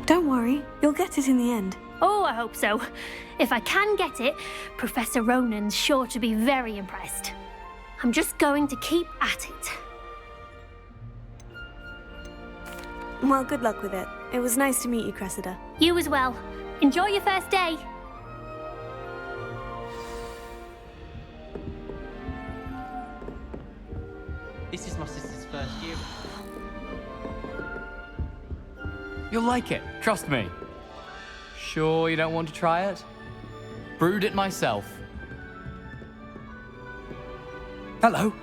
Don't worry, you'll get it in the end. Oh, I hope so. If I can get it, Professor Ronan's sure to be very impressed. I'm just going to keep at it. Well, good luck with it. It was nice to meet you, Cressida. You as well. Enjoy your first day. This is my sister's first year. You'll like it, trust me. Sure you don't want to try it? Brewed it myself. Hello,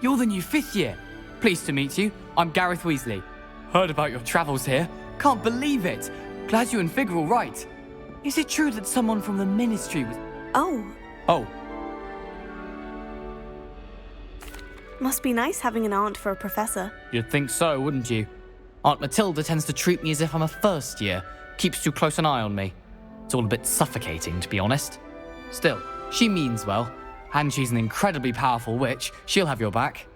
you're the new 5th year. Pleased to meet you. I'm Gareth Weasley. Heard about your travels here. Can't believe it. Glad you and Fig are all right. Is it true that someone from the Ministry was... Oh. Must be nice having an aunt for a professor. You'd think so, wouldn't you? Aunt Matilda tends to treat me as if I'm a first year. Keeps too close an eye on me. It's all a bit suffocating, to be honest. Still, she means well. And she's an incredibly powerful witch. She'll have your back.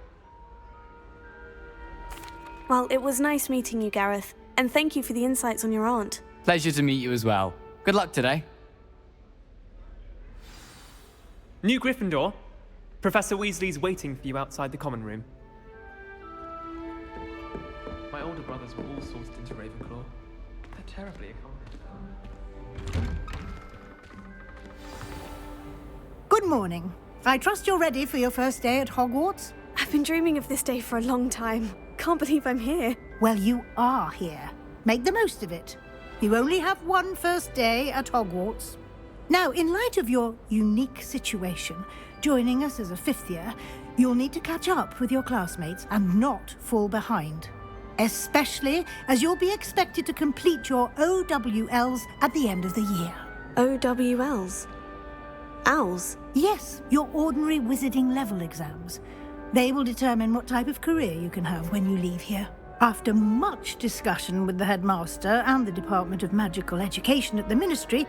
Well, it was nice meeting you, Gareth. And thank you for the insights on your aunt. Pleasure to meet you as well. Good luck today. New Gryffindor. Professor Weasley's waiting for you outside the common room. My older brothers were all sorted into Ravenclaw. They're terribly accomplished. Good morning. I trust you're ready for your first day at Hogwarts? I've been dreaming of this day for a long time. Can't believe I'm here. Well, you are here. Make the most of it. You only have one first day at Hogwarts. Now, in light of your unique situation, joining us as a 5th year, you'll need to catch up with your classmates and not fall behind. Especially as you'll be expected to complete your OWLs at the end of the year. OWLs? Owls? Yes, your ordinary wizarding level exams. They will determine what type of career you can have when you leave here. After much discussion with the headmaster and the Department of Magical Education at the Ministry,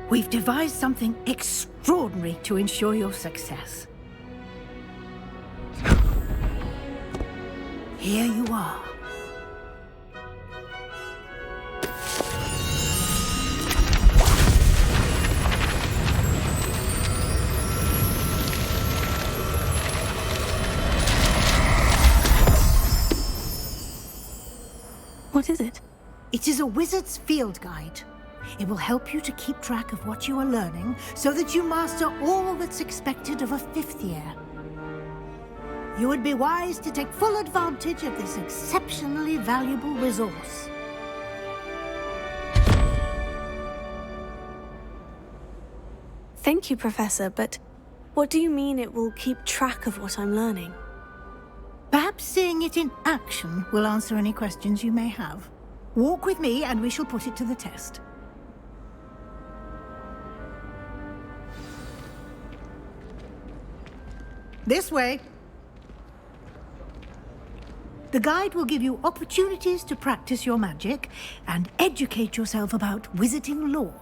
we've devised something extraordinary to ensure your success. Here you are. What is it? It is a wizard's field guide. It will help you to keep track of what you are learning so that you master all that's expected of a 5th year. You would be wise to take full advantage of this exceptionally valuable resource. Thank you, Professor, but what do you mean it will keep track of what I'm learning? Perhaps seeing it in action will answer any questions you may have. Walk with me and we shall put it to the test. This way. The guide will give you opportunities to practice your magic and educate yourself about wizarding lore.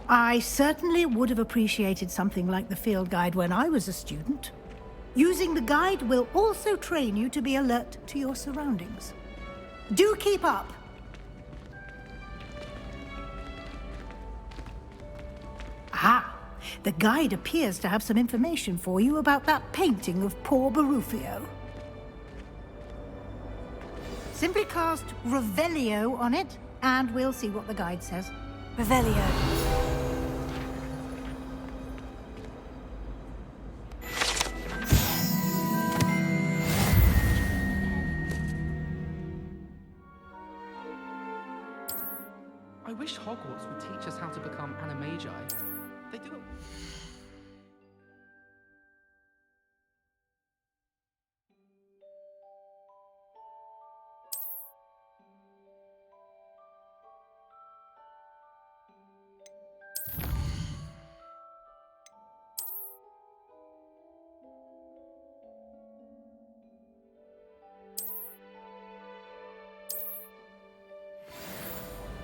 I certainly would have appreciated something like the field guide when I was a student. Using the guide will also train you to be alert to your surroundings. Do keep up! Ah, the guide appears to have some information for you about that painting of poor Barufio. Simply cast Revelio on it, and we'll see what the guide says. Revelio. I wish Hogwarts would teach us how to become animagi. They do it.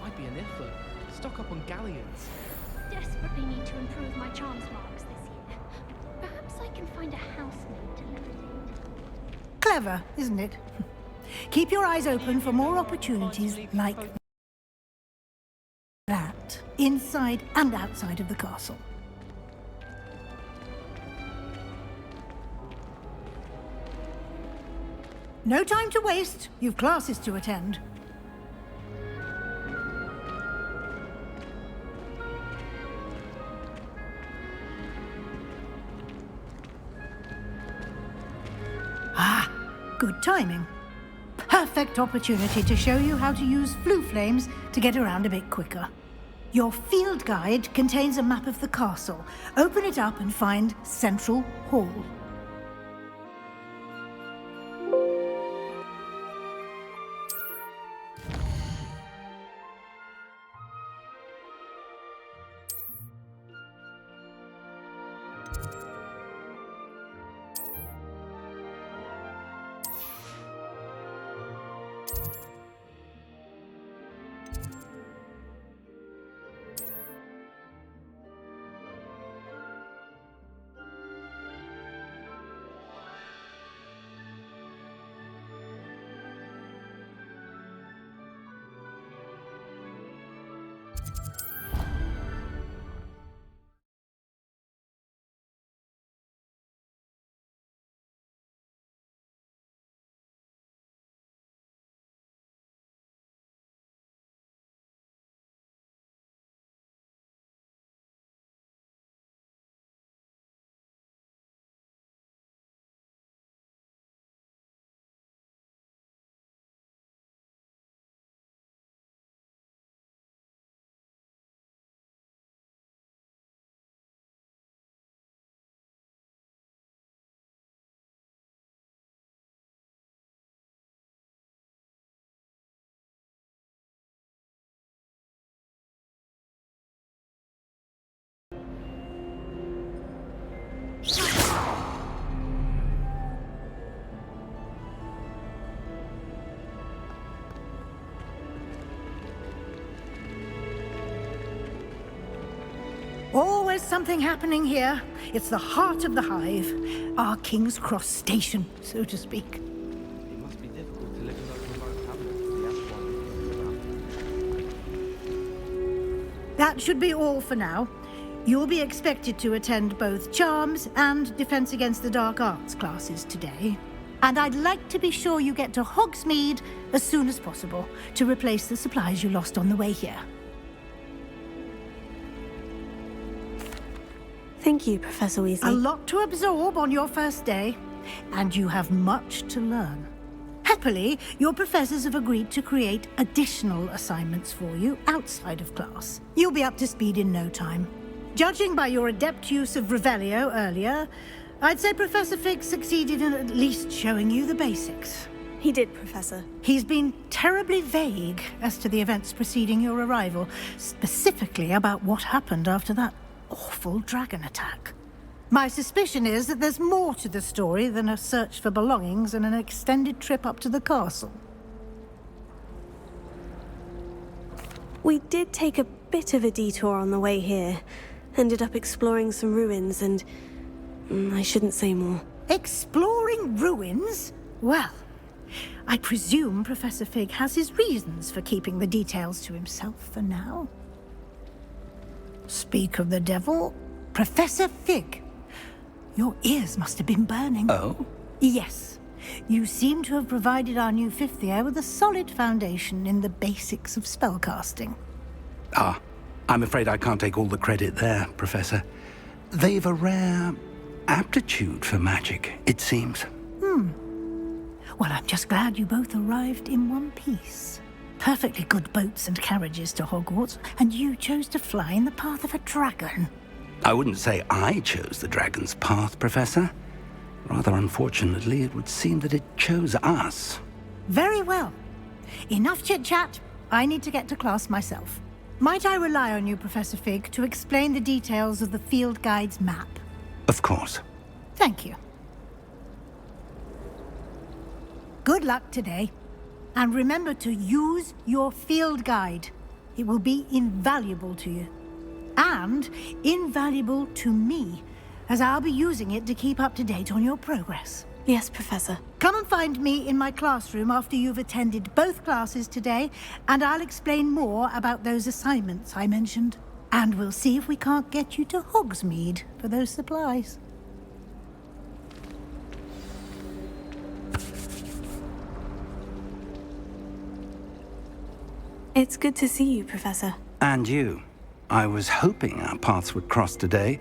I'd be an Iffler. Stock up on galleons. Desperately need to improve my charms marks this year. Perhaps I can find a housemaid to live with it. Clever, isn't it? Keep your eyes open for more opportunities like that, inside and outside of the castle. No time to waste. You've classes to attend. Ah, good timing. Perfect opportunity to show you how to use flue flames to get around a bit quicker. Your field guide contains a map of the castle. Open it up and find Central Hall. Always something happening here. It's the heart of the hive. Our King's Cross station, so to speak. It must be difficult to live in those remote cabinets with the S1. That should be all for now. You'll be expected to attend both Charms and Defense Against the Dark Arts classes today. And I'd like to be sure you get to Hogsmeade as soon as possible to replace the supplies you lost on the way here. Thank you, Professor Weasley. A lot to absorb on your first day, and you have much to learn. Happily, your professors have agreed to create additional assignments for you outside of class. You'll be up to speed in no time. Judging by your adept use of Revelio earlier, I'd say Professor Fig succeeded in at least showing you the basics. He did, Professor. He's been terribly vague as to the events preceding your arrival, specifically about what happened after that awful dragon attack. My suspicion is that there's more to the story than a search for belongings and an extended trip up to the castle. We did take a bit of a detour on the way here. Ended up exploring some ruins and... I shouldn't say more. Exploring ruins? Well, I presume Professor Fig has his reasons for keeping the details to himself for now. Speak of the devil, Professor Fig. Your ears must have been burning. Oh? Yes. You seem to have provided our new fifth year with a solid foundation in the basics of spellcasting. Ah, I'm afraid I can't take all the credit there, Professor. They've a rare aptitude for magic, it seems. Well, I'm just glad you both arrived in one piece. Perfectly good boats and carriages to Hogwarts, and you chose to fly in the path of a dragon. I wouldn't say I chose the dragon's path, Professor. Rather unfortunately, it would seem that it chose us. Very well. Enough chit-chat. I need to get to class myself. Might I rely on you, Professor Fig, to explain the details of the field guide's map? Of course. Thank you. Good luck today. And remember to use your field guide. It will be invaluable to you. And invaluable to me, as I'll be using it to keep up to date on your progress. Yes, Professor. Come and find me in my classroom after you've attended both classes today, and I'll explain more about those assignments I mentioned. And we'll see if we can't get you to Hogsmeade for those supplies. It's good to see you, Professor. And you. I was hoping our paths would cross today,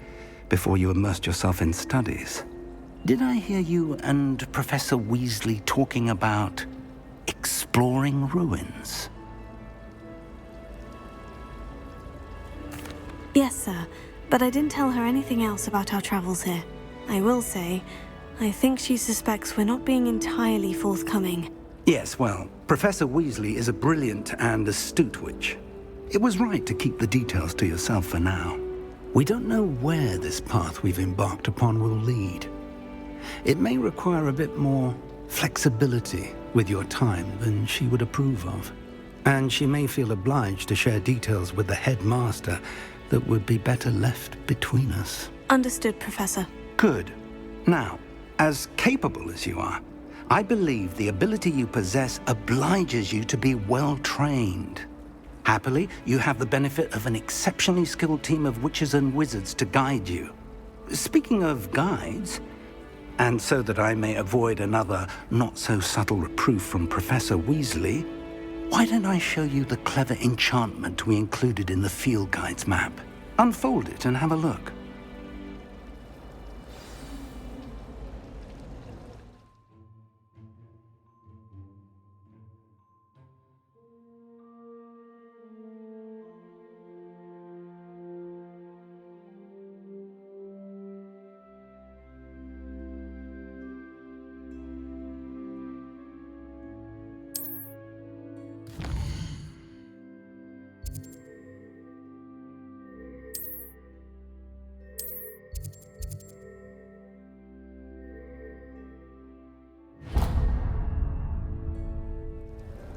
before you immersed yourself in studies. Did I hear you and Professor Weasley talking about exploring ruins? Yes, sir. But I didn't tell her anything else about our travels here. I will say, I think she suspects we're not being entirely forthcoming. Yes, well, Professor Weasley is a brilliant and astute witch. It was right to keep the details to yourself for now. We don't know where this path we've embarked upon will lead. It may require a bit more flexibility with your time than she would approve of. And she may feel obliged to share details with the headmaster that would be better left between us. Understood, Professor. Good. Now, as capable as you are, I believe the ability you possess obliges you to be well-trained. Happily, you have the benefit of an exceptionally skilled team of witches and wizards to guide you. Speaking of guides, and so that I may avoid another not-so-subtle reproof from Professor Weasley, why don't I show you the clever enchantment we included in the field guide's map? Unfold it and have a look.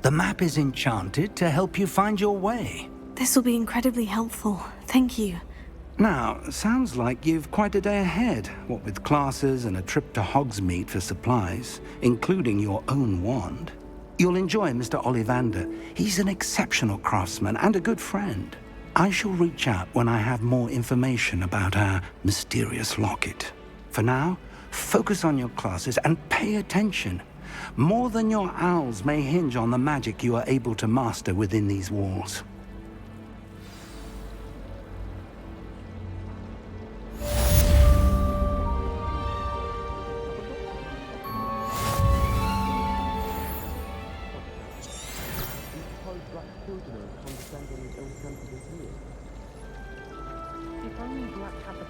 The map is enchanted to help you find your way. This will be incredibly helpful. Thank you. Now, sounds like you've quite a day ahead, what with classes and a trip to Hogsmeade for supplies, including your own wand. You'll enjoy Mr. Ollivander. He's an exceptional craftsman and a good friend. I shall reach out when I have more information about our mysterious locket. For now, focus on your classes and pay attention. More than your owls may hinge on the magic you are able to master within these walls. If only Black had the